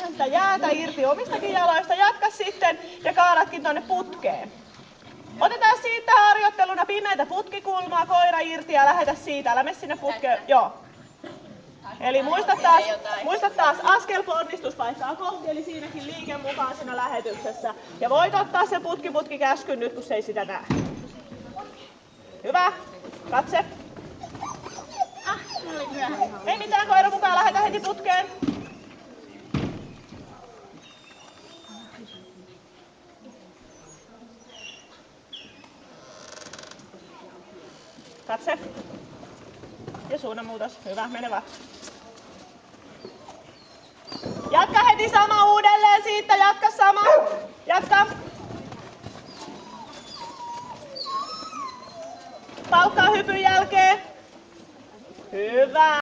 vähän sitä jäätä irti omistakin jaloista. Jatka sitten ja kaadatkin tonne putkeen. Otetaan siitä harjoitteluna pimeätä putkikulmaa, koira irti ja lähetä siitä. Älä mene sinne putkeen. Joo. Eli muista taas askelponnistuspaikkaa kohti, eli siinäkin liike mukaan siinä lähetyksessä. Ja voit ottaa sen putki-käskyn nyt, kun se ei sitä näe. Hyvä. Katse. Ei mitään, koira mukaan, lähetä heti putkeen. Katse. Ja suunnanmuutos. Hyvä, mene vaan. Jatka heti sama uudelleen siitä, jatka sama. Jatka. Paukkaa hypyn jälkeen. Hyvä.